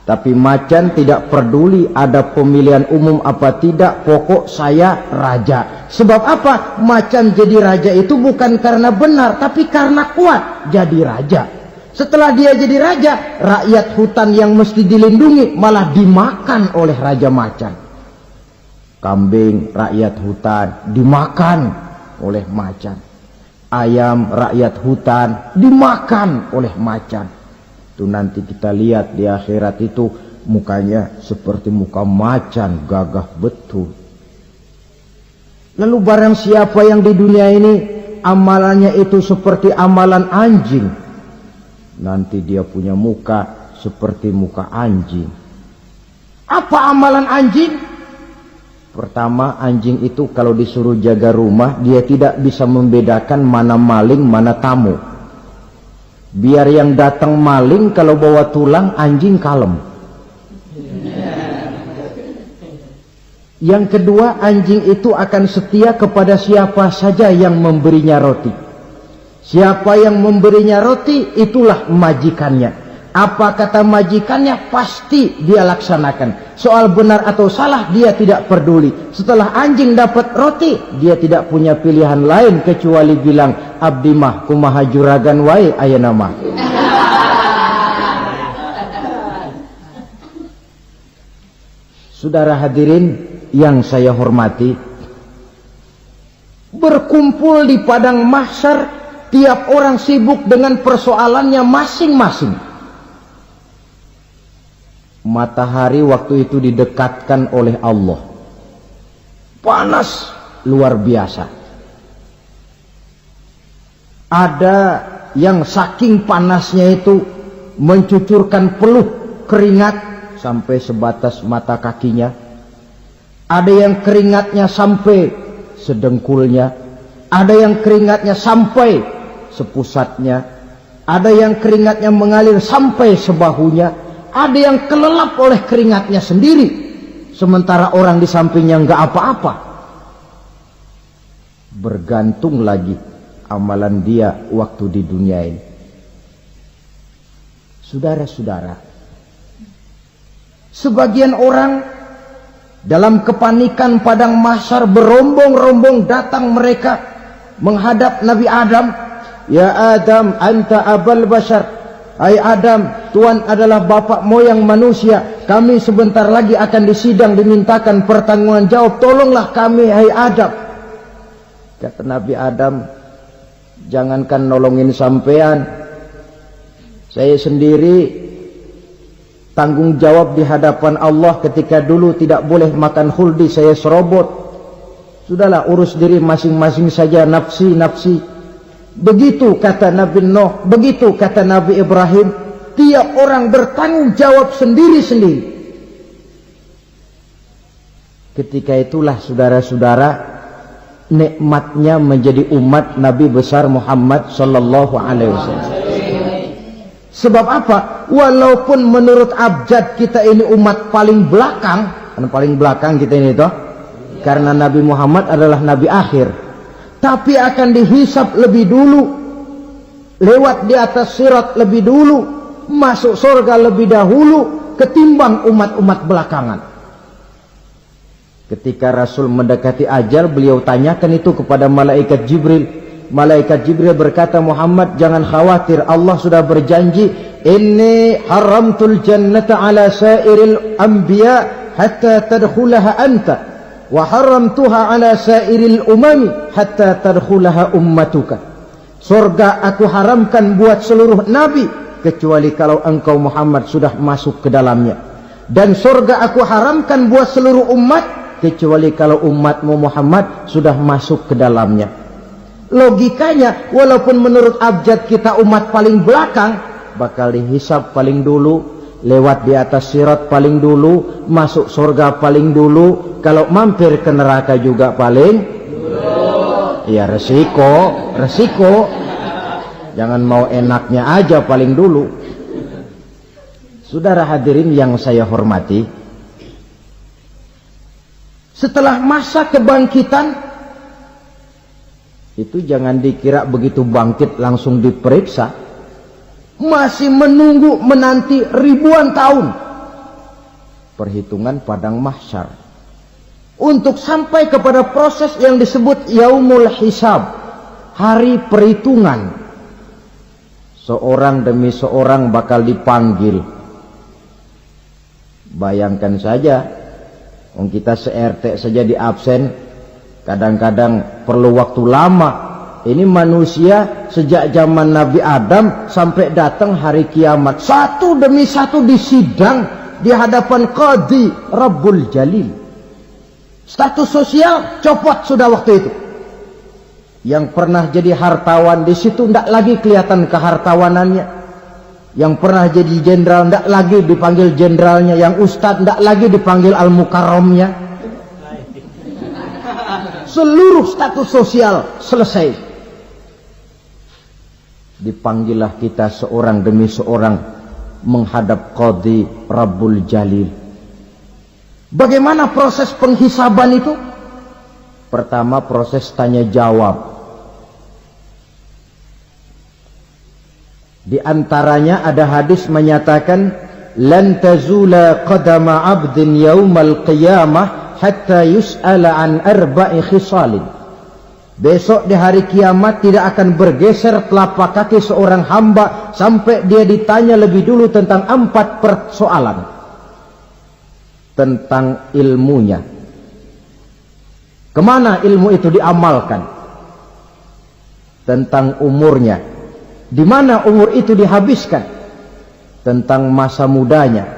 Tapi macan tidak peduli ada pemilihan umum apa tidak, pokok saya raja. Sebab apa? Macan jadi raja itu bukan karena benar, tapi karena kuat jadi raja. Setelah dia jadi raja, rakyat hutan yang mesti dilindungi malah dimakan oleh raja macan. Kambing rakyat hutan dimakan oleh macan. Ayam rakyat hutan dimakan oleh macan. Itu nanti kita lihat di akhirat itu mukanya seperti muka macan, gagah betul. Lalu barang siapa yang di dunia ini amalannya itu seperti amalan anjing, nanti dia punya muka seperti muka anjing. Apa amalan anjing? Pertama, anjing itu kalau disuruh jaga rumah, dia tidak bisa membedakan mana maling, mana tamu. Biar yang datang maling, kalau bawa tulang, anjing kalem. Yang kedua, anjing itu akan setia kepada siapa saja yang memberinya roti. Siapa yang memberinya roti, itulah majikannya. Apa kata majikannya pasti dia laksanakan. Soal benar atau salah dia tidak peduli. Setelah anjing dapat roti, dia tidak punya pilihan lain kecuali bilang, abdi mah kumaha juragan wae ayeuna mah. Saudara hadirin yang saya hormati, berkumpul di padang mahsyar, tiap orang sibuk dengan persoalannya masing-masing. Matahari waktu itu didekatkan oleh Allah, panas luar biasa. Ada yang saking panasnya itu mencucurkan peluh keringat sampai sebatas mata kakinya. Ada yang keringatnya sampai sedengkulnya, ada yang keringatnya sampai sepusatnya, ada yang keringatnya mengalir sampai sebahunya, ada yang kelelap oleh keringatnya sendiri, sementara orang di sampingnya nggak apa-apa. Bergantung lagi amalan dia waktu di dunia ini. Saudara-saudara, sebagian orang dalam kepanikan padang mahsyar berombong-rombong datang mereka menghadap Nabi Adam. Ya Adam, anta abal bashar. Hai Adam, Tuhan adalah bapak moyang manusia. Kami sebentar lagi akan disidang, dimintakan pertanggungan jawab. Tolonglah kami, hai Adam. Kata Nabi Adam, jangankan nolongin sampean, saya sendiri tanggung jawab di hadapan Allah. Ketika dulu tidak boleh makan khuldi, saya serobot. Sudahlah, urus diri masing-masing saja, nafsi. Begitu kata Nabi Nuh, begitu kata Nabi Ibrahim. Tiap orang bertanggung jawab sendiri-sendiri. Ketika itulah saudara-saudara, nikmatnya menjadi umat Nabi besar Muhammad sallallahu alaihi wasallam. Sebab apa? Walaupun menurut abjad kita ini umat paling belakang, karena paling belakang kita ini toh, karena Nabi Muhammad adalah Nabi akhir, tapi akan dihisap lebih dulu, lewat di atas sirat lebih dulu, masuk surga lebih dahulu ketimbang umat-umat belakangan. Ketika Rasul mendekati ajal, beliau tanyakan itu kepada malaikat Jibril. Malaikat Jibril berkata, Muhammad jangan khawatir, Allah sudah berjanji, inni haramtul jannata ala sairil anbiya hatta tadkhulaha anta, wa haramtuha ala sairil umami hatta tadkhulaha ummatuka. Surga aku haramkan buat seluruh nabi kecuali kalau engkau Muhammad sudah masuk ke dalamnya, dan surga aku haramkan buat seluruh umat kecuali kalau umatmu Muhammad sudah masuk ke dalamnya. Logikanya, walaupun menurut abjad kita umat paling belakang, bakal dihisap paling dulu, lewat di atas sirat paling dulu, masuk surga paling dulu, kalau mampir ke neraka juga paling dulu. Ya resiko. Jangan mau enaknya aja paling dulu. Saudara hadirin yang saya hormati, setelah masa kebangkitan itu jangan dikira begitu bangkit langsung diperiksa. Masih menunggu menanti ribuan tahun perhitungan padang mahsyar untuk sampai kepada proses yang disebut yaumul hisab, hari perhitungan. Seorang demi seorang bakal dipanggil. Bayangkan saja, kita se-RT saja di absen, kadang-kadang perlu waktu lama. Ini manusia sejak zaman Nabi Adam sampai datang hari kiamat, satu demi satu disidang di hadapan Qadhi Rabbul Jalil. Status sosial copot sudah waktu itu. Yang pernah jadi hartawan di situ tidak lagi kelihatan kehartawanannya. Yang pernah jadi jenderal tidak lagi dipanggil jenderalnya. Yang ustadz tidak lagi dipanggil al-mukarramnya. Seluruh status sosial selesai. Dipanggillah kita seorang demi seorang menghadap Qadhi Rabbul Jalil. Bagaimana proses penghisaban itu? Pertama, proses tanya jawab. Di antaranya ada hadis menyatakan, lan tazula qadama 'abdin yaumal qiyamah hatta yus'ala an arba'i khisalin. Besok di hari kiamat tidak akan bergeser telapak kaki seorang hamba sampai dia ditanya lebih dulu tentang 4 persoalan. Tentang ilmunya. Kemana ilmu itu diamalkan? Tentang umurnya. Di mana umur itu dihabiskan? Tentang masa mudanya.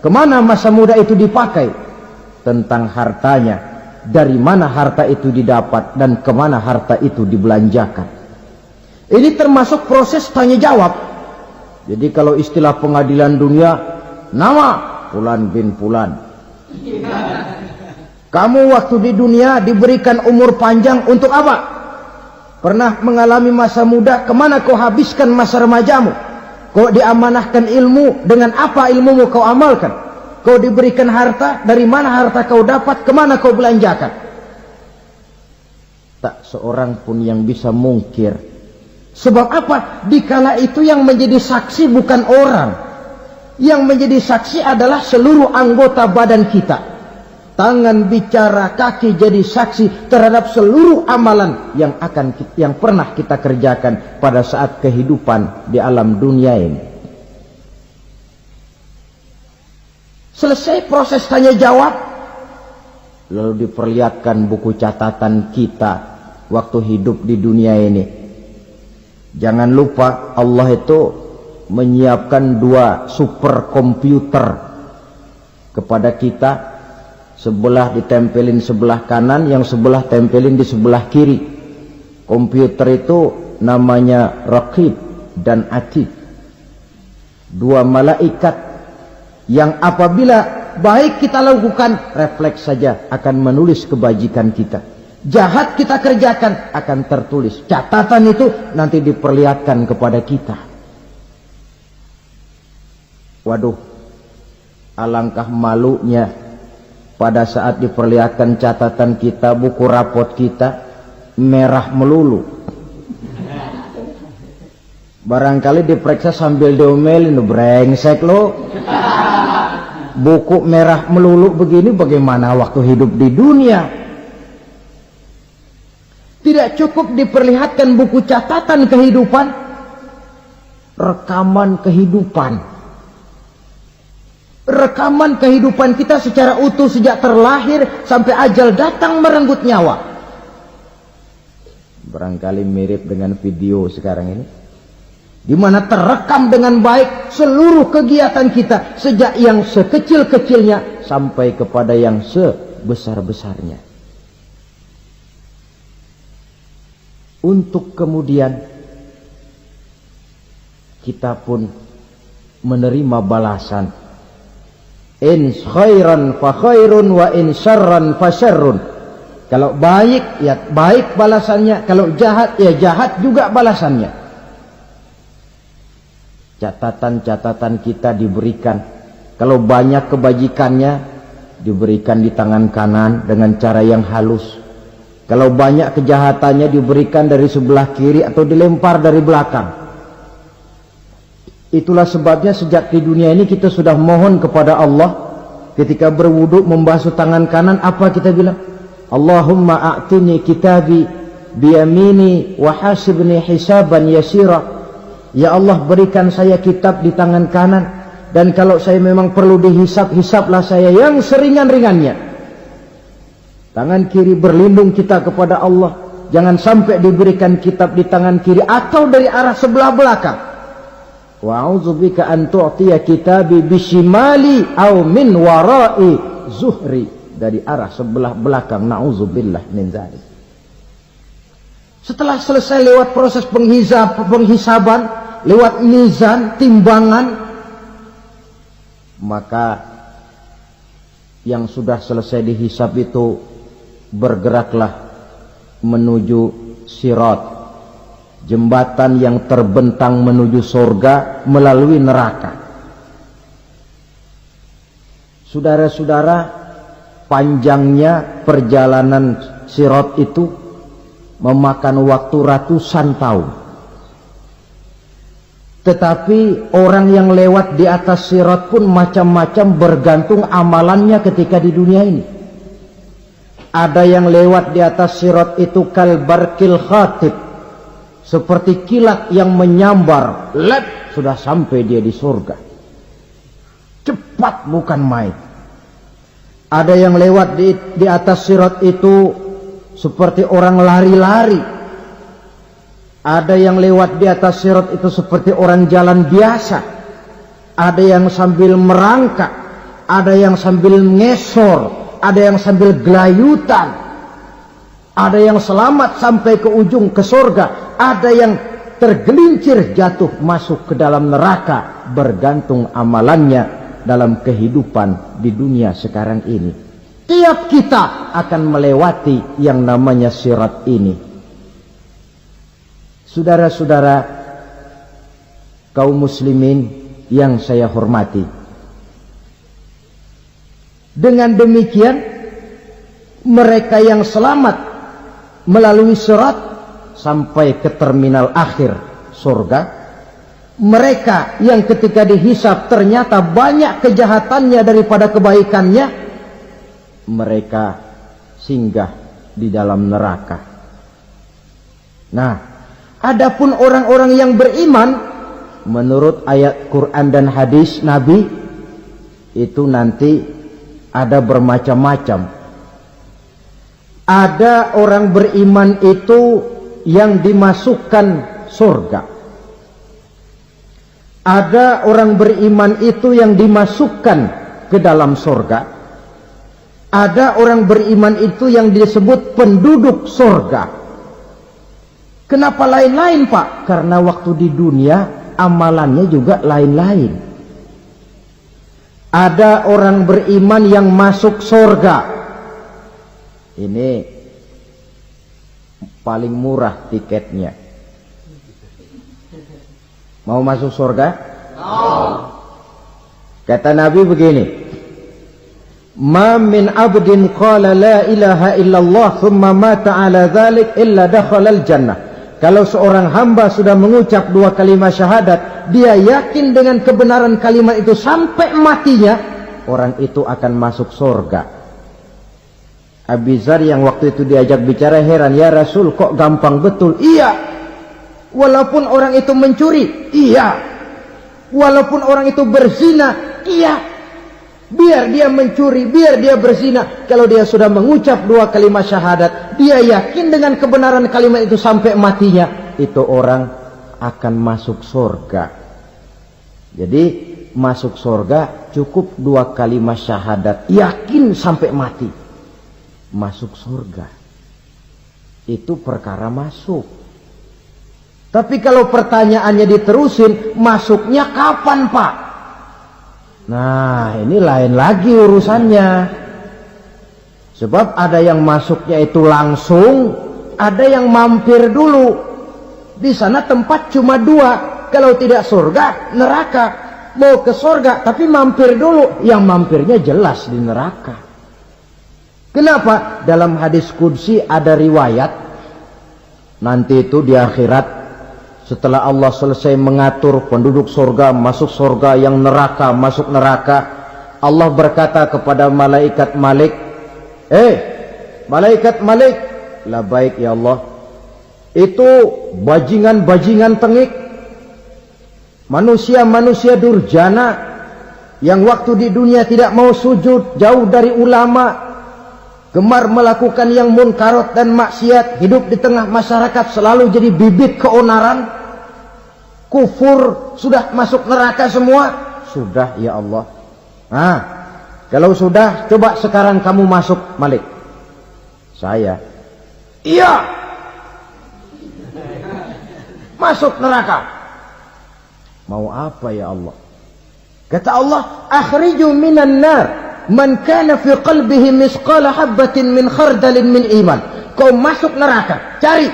Kemana masa muda itu dipakai? Tentang hartanya. Dari mana harta itu didapat dan kemana harta itu dibelanjakan. Ini termasuk proses tanya jawab. Jadi kalau istilah pengadilan dunia, nama Fulan bin Fulan. Kamu waktu di dunia diberikan umur panjang untuk apa? Pernah mengalami masa muda, kemana kau habiskan masa remajamu? Kau diamanahkan ilmu, dengan apa ilmumu kau amalkan? Kau diberikan harta, dari mana harta kau dapat, kemana kau belanjakan? Tak seorang pun yang bisa mungkir. Sebab apa? Dikala itu yang menjadi saksi bukan orang. Yang menjadi saksi adalah seluruh anggota badan kita. Tangan bicara, kaki jadi saksi terhadap seluruh amalan yang pernah kita kerjakan pada saat kehidupan di alam dunia ini. Selesai proses tanya jawab, lalu diperlihatkan buku catatan kita waktu hidup di dunia ini. Jangan lupa Allah itu menyiapkan 2 superkomputer kepada kita. Sebelah ditempelin sebelah kanan, yang sebelah tempelin di sebelah kiri. Komputer itu namanya Raqib dan Atid. 2 malaikat yang apabila baik kita lakukan, refleks saja akan menulis kebajikan kita. Jahat kita kerjakan, akan tertulis. Catatan itu nanti diperlihatkan kepada kita. Waduh, alangkah malunya pada saat diperlihatkan catatan kita, buku rapot kita merah melulu. Barangkali diperiksa sambil diomelin, brengsek lo. Buku merah melulu begini, bagaimana waktu hidup di dunia? Tidak cukup diperlihatkan buku catatan kehidupan, rekaman kehidupan. Rekaman kehidupan kita secara utuh sejak terlahir sampai ajal datang merenggut nyawa. Barangkali mirip dengan video sekarang ini, di mana terekam dengan baik seluruh kegiatan kita sejak yang sekecil-kecilnya sampai kepada yang sebesar-besarnya. Untuk kemudian kita pun menerima balasan. In khairan fa khairun wa in syarran fa syarrun. Kalau baik ya baik balasannya, kalau jahat ya jahat juga balasannya. Catatan-catatan kita diberikan. Kalau banyak kebajikannya diberikan di tangan kanan dengan cara yang halus. Kalau banyak kejahatannya diberikan dari sebelah kiri atau dilempar dari belakang. Itulah sebabnya sejak di dunia ini kita sudah mohon kepada Allah. Ketika berwudu membasuh tangan kanan, apa kita bilang? Allahumma a'tini kitabi biyamini wa hasibni hisaban yasira. Ya Allah, berikan saya kitab di tangan kanan, dan kalau saya memang perlu dihisab, hisablah saya yang seringan-ringannya. Tangan kiri berlindung kita kepada Allah. Jangan sampai diberikan kitab di tangan kiri atau dari arah sebelah belakang. Wa a'udzubika an tu'tiya kitabi bishimali aw min wara'i zuhri, dari arah sebelah belakang. Na'udzubillah min dzalik. Setelah selesai lewat proses penghisaban, lewat mizan, timbangan, maka yang sudah selesai dihisab itu bergeraklah menuju sirat, jembatan yang terbentang menuju surga melalui neraka. Saudara-saudara, panjangnya perjalanan sirat itu memakan waktu ratusan tahun. Tetapi orang yang lewat di atas sirat pun macam-macam bergantung amalannya ketika di dunia ini. Ada yang lewat di atas sirat itu kalbarkil khatib, seperti kilat yang menyambar, lep, sudah sampai dia di surga. Cepat bukan main. Ada yang lewat di atas sirat itu seperti orang lari-lari. Ada yang lewat di atas sirat itu seperti orang jalan biasa. Ada yang sambil merangkak, ada yang sambil ngesor, ada yang sambil gelayutan. Ada yang selamat sampai ke ujung ke surga, ada yang tergelincir jatuh masuk ke dalam neraka, bergantung amalannya dalam kehidupan di dunia sekarang ini. Tiap kita akan melewati yang namanya sirat ini. Saudara-saudara kaum muslimin yang saya hormati, dengan demikian mereka yang selamat melalui sirat sampai ke terminal akhir surga, mereka yang ketika dihisab ternyata banyak kejahatannya daripada kebaikannya, mereka singgah di dalam neraka. Nah, adapun orang-orang yang beriman menurut ayat Quran dan hadis Nabi itu nanti ada bermacam-macam. Ada orang beriman itu yang dimasukkan surga. Ada orang beriman itu yang dimasukkan ke dalam surga. Ada orang beriman itu yang disebut penduduk surga. Kenapa lain-lain, Pak? Karena waktu di dunia amalannya juga lain-lain. Ada orang beriman yang masuk surga. Ini paling murah tiketnya. Mau masuk surga? Kata Nabi begini, ma min abdin qala la ilaha illallah thumma mata ala dhalik illa dakhala al-jannah. Kalau seorang hamba sudah mengucap dua kalimat syahadat, dia yakin dengan kebenaran kalimat itu sampai matinya, orang itu akan masuk surga. Abi Dzar yang waktu itu diajak bicara heran, ya Rasul kok gampang betul? Iya. Walaupun orang itu mencuri, iya. Walaupun orang itu berzina, iya. Biar dia mencuri, biar dia berzina, kalau dia sudah mengucap dua kalimat syahadat, dia yakin dengan kebenaran kalimat itu sampai matinya, itu orang akan masuk surga. Jadi masuk surga cukup dua kalimat syahadat, yakin sampai mati, masuk surga. Itu perkara masuk. Tapi kalau pertanyaannya diterusin, masuknya kapan, Pak? Nah, ini lain lagi urusannya. Sebab ada yang masuknya itu langsung, ada yang mampir dulu. Di sana tempat cuma dua. Kalau tidak surga, neraka. Mau ke surga, tapi mampir dulu. Yang mampirnya jelas di neraka. Kenapa? Dalam hadis qudsi ada riwayat. Nanti itu di akhirat, setelah Allah selesai mengatur penduduk surga, masuk surga, yang neraka, masuk neraka, Allah berkata kepada malaikat Malik, malaikat Malik, labaik ya Allah, itu bajingan-bajingan tengik, manusia-manusia durjana, yang waktu di dunia tidak mau sujud, jauh dari ulama, gemar melakukan yang munkarat dan maksiat, hidup di tengah masyarakat selalu jadi bibit keonaran, kufur, sudah masuk neraka semua. Sudah ya Allah. Nah, kalau sudah, coba sekarang kamu masuk, Malik. Saya, iya, masuk neraka. Mau apa ya Allah? Kata Allah, akhriju minan nar man kana fi qalbihi misqala habatin min khardalin min iman. Kau masuk neraka, cari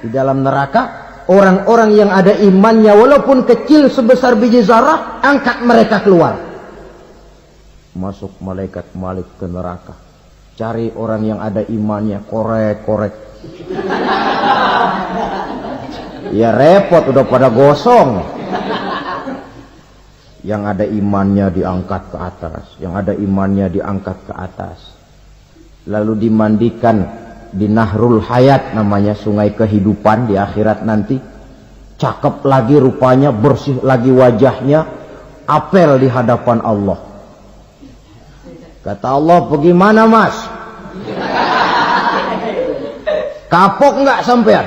di dalam neraka orang-orang yang ada imannya walaupun kecil sebesar biji zarah, angkat mereka keluar. Masuk malaikat Malik ke neraka, cari orang yang ada imannya, korek-korek. Ya repot, udah pada gosong. Yang ada imannya diangkat ke atas, yang ada imannya diangkat ke atas. Lalu dimandikan di Nahrul Hayat, namanya sungai kehidupan di akhirat nanti. Cakep lagi rupanya, bersih lagi wajahnya, apel di hadapan Allah. Kata Allah, bagaimana mas? Kapok nggak sampean?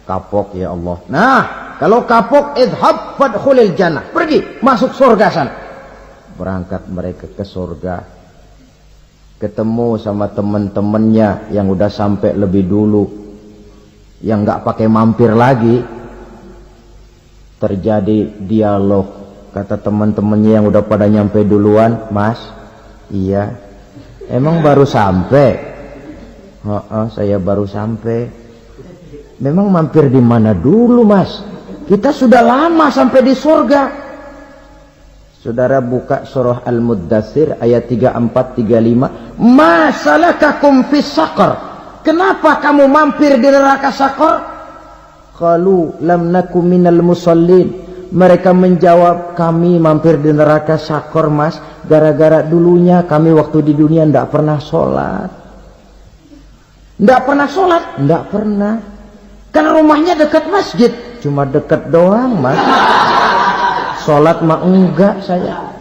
Kapok ya Allah. Nah, kalau kapok, idhab fadkhulil jannah. Pergi, masuk surga sana. Berangkat mereka ke surga. Ketemu sama teman-temannya yang udah sampai lebih dulu. Yang nggak pakai mampir lagi. Terjadi dialog. Kata teman-temannya yang udah pada nyampe duluan, mas, iya. Emang baru sampai? Saya baru sampai. Memang mampir di mana dulu mas? Kita sudah lama sampai di surga. Saudara buka surah Al-Muddathir ayat 34-35. Ma salakakum fis saqar? Kenapa kamu mampir di neraka Saqar? Qalu lam naku minal musallin. Mereka menjawab, kami mampir di neraka Saqar mas, gara-gara dulunya kami waktu di dunia tidak pernah sholat. Tidak pernah sholat? Tidak pernah. Kan rumahnya dekat masjid. Cuma dekat doang mas. Sholat mah enggak saya.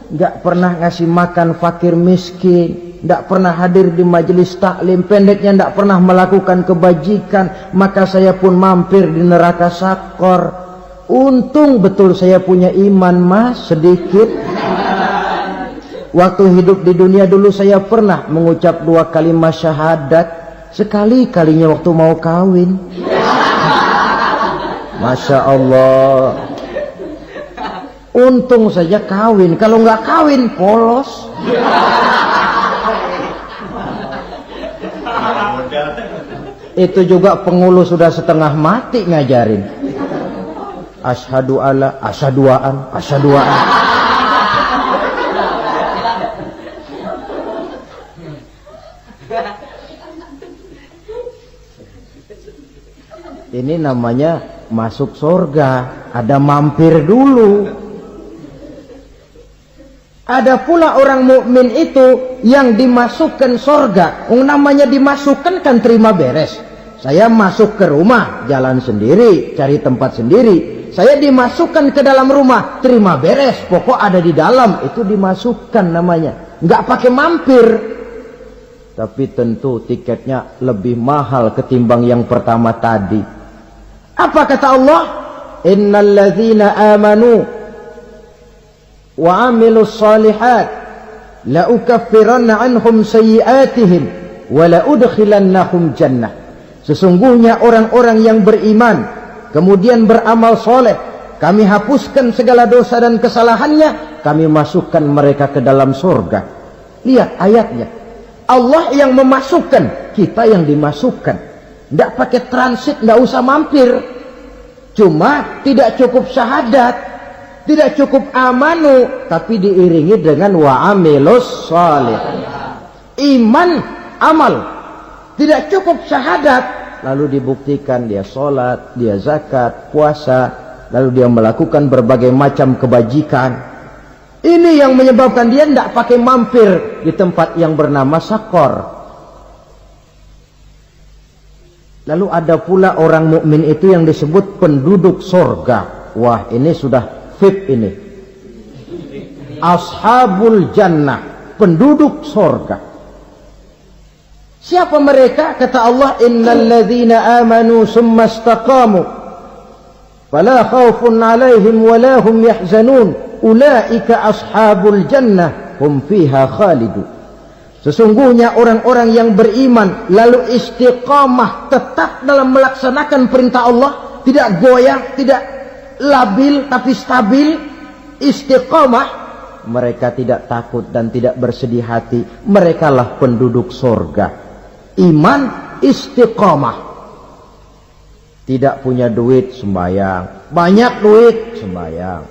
Enggak pernah ngasih makan fakir miskin. Tidak pernah hadir di majelis taklim. Pendeknya tidak pernah melakukan kebajikan. Maka saya pun mampir di neraka Saqar. Untung betul saya punya iman mas, sedikit. Waktu hidup di dunia dulu saya pernah mengucap 2 kalimat syahadat. Sekali-kalinya waktu mau kawin. Masya Allah. Untung saja kawin. Kalau nggak kawin polos. Itu juga pengulu sudah setengah mati ngajarin. Asyhadu alla, asyaduaan, asyaduaan. Ini namanya masuk surga. Ada mampir dulu. Ada pula orang mukmin itu yang dimasukkan surga. Namanya dimasukkan kan terima beres. Saya masuk ke rumah, jalan sendiri, cari tempat sendiri. Saya dimasukkan ke dalam rumah, terima beres. Pokok ada di dalam, itu dimasukkan namanya. Nggak pakai mampir. Tapi tentu tiketnya lebih mahal ketimbang yang pertama tadi. Apa kata Allah? Innal ladzina amanu wa amilus salihat la ukaffiranna anhum sayyi'atihim wa la udkhilannahum jannah. Sesungguhnya orang-orang yang beriman kemudian beramal soleh, kami hapuskan segala dosa dan kesalahannya, kami masukkan mereka ke dalam surga. Lihat ayatnya. Allah yang memasukkan, kita yang dimasukkan. Tidak pakai transit, tidak usah mampir. Cuma tidak cukup syahadat, tidak cukup amanu, tapi diiringi dengan wa'amilus salih. Iman, amal. Tidak cukup syahadat, lalu dibuktikan dia sholat, dia zakat, puasa, lalu dia melakukan berbagai macam kebajikan. Ini yang menyebabkan dia tidak pakai mampir di tempat yang bernama Saqar. Lalu ada pula orang mukmin itu yang disebut penduduk surga. Wah, ini sudah VIP ini. Ashabul jannah, penduduk surga. Siapa mereka? Kata Allah, innal ladzina amanu summa istaqamu fala khaufun 'alaihim wa la hum yahzanun ulaika ashabul jannah hum fiha khalidun. Sesungguhnya orang-orang yang beriman lalu istiqamah, tetap dalam melaksanakan perintah Allah, tidak goyah, tidak labil tapi stabil, istiqamah, mereka tidak takut dan tidak bersedih hati. Merekalah penduduk surga. Iman, istiqamah. Tidak punya duit, sembahyang. Banyak duit, sembahyang.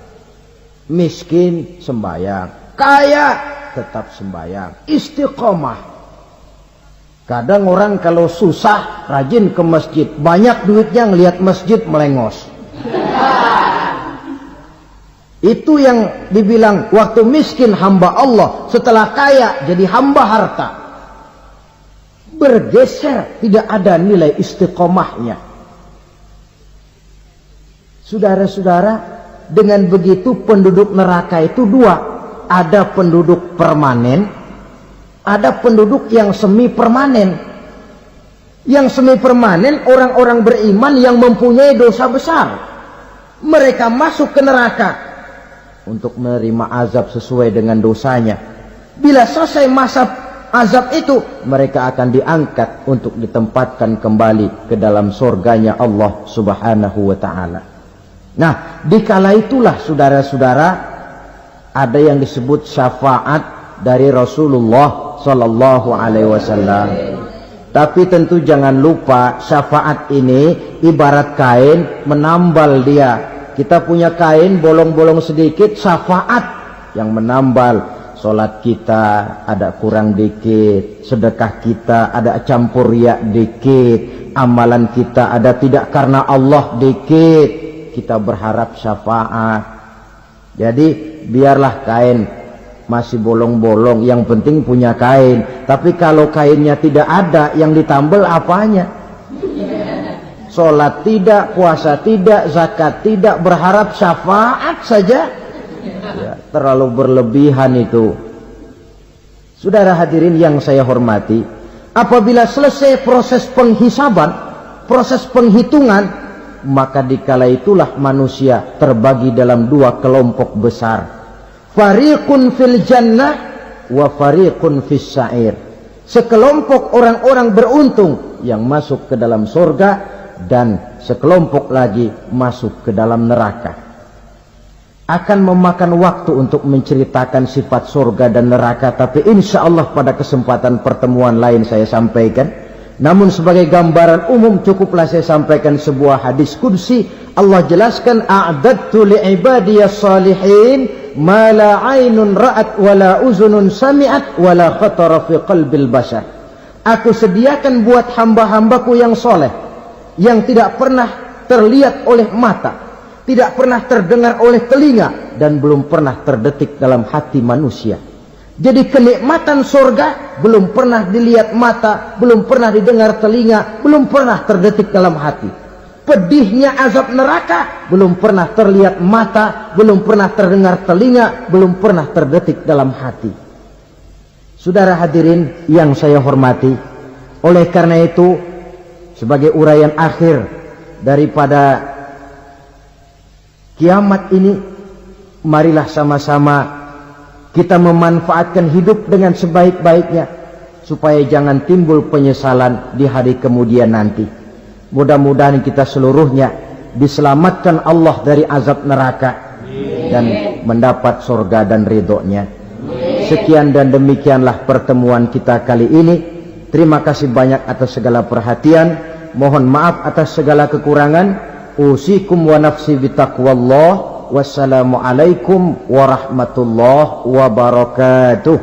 Miskin, sembahyang. Kaya, tetap sembahyang. Istiqamah. Kadang orang kalau susah, rajin ke masjid. Banyak duitnya, ngelihat masjid melengos. Itu yang dibilang waktu miskin hamba Allah, setelah kaya jadi hamba harta. Bergeser, tidak ada nilai istiqomahnya. Saudara-saudara, dengan begitu penduduk neraka itu dua. Ada penduduk permanen, ada penduduk yang semi permanen. Yang semi permanen orang-orang beriman yang mempunyai dosa besar. Mereka masuk ke neraka untuk menerima azab sesuai dengan dosanya. Bila selesai masa azab itu, mereka akan diangkat untuk ditempatkan kembali ke dalam surganya Allah Subhanahu wa ta'ala. Nah, dikala itulah saudara-saudara, ada yang disebut syafaat dari Rasulullah sallallahu alaihi wasallam. Tapi tentu jangan lupa, syafaat ini ibarat kain menambal dia. Kita punya kain bolong-bolong sedikit, syafaat yang menambal. Solat kita ada kurang dikit, sedekah kita ada campur riak dikit, amalan kita ada tidak karena Allah dikit. Kita berharap syafaat. Jadi biarlah kain masih bolong-bolong, yang penting punya kain. Tapi kalau kainnya tidak ada, yang ditambal apanya? Sholat tidak, puasa tidak, zakat tidak, berharap syafaat saja. Ya, terlalu berlebihan itu. Saudara hadirin yang saya hormati, apabila selesai proses penghisaban, proses penghitungan, maka dikala itulah manusia terbagi dalam dua kelompok besar. Fariqun fil jannah wa fariqun fis sa'ir. Sekelompok orang-orang beruntung yang masuk ke dalam surga, dan sekelompok lagi masuk ke dalam neraka. Akan memakan waktu untuk menceritakan sifat surga dan neraka, tapi insya Allah pada kesempatan pertemuan lain saya sampaikan. Namun sebagai gambaran umum cukuplah saya sampaikan sebuah hadis qudsi. Allah jelaskan, a'dadtu li'ibadiyas salihin ma la aynun ra'at wa la uzunun sami'at wa la khatara fi qalbil bashar. Aku sediakan buat hamba-hambaku yang soleh, yang tidak pernah terlihat oleh mata, tidak pernah terdengar oleh telinga, dan belum pernah terdetik dalam hati manusia. Jadi kenikmatan surga belum pernah dilihat mata, belum pernah didengar telinga, belum pernah terdetik dalam hati. Pedihnya azab neraka belum pernah terlihat mata, belum pernah terdengar telinga, belum pernah terdetik dalam hati. Saudara hadirin yang saya hormati, oleh karena itu, sebagai uraian akhir daripada kiamat ini, marilah sama-sama kita memanfaatkan hidup dengan sebaik-baiknya, supaya jangan timbul penyesalan di hari kemudian nanti. Mudah-mudahan kita seluruhnya diselamatkan Allah dari azab neraka dan mendapat surga dan ridhonya. Sekian dan demikianlah pertemuan kita kali ini. Terima kasih banyak atas segala perhatian. Mohon maaf atas segala kekurangan. Usikum wa nafsi bitaqwallah. Wassalamualaikum warahmatullahi wabarakatuh.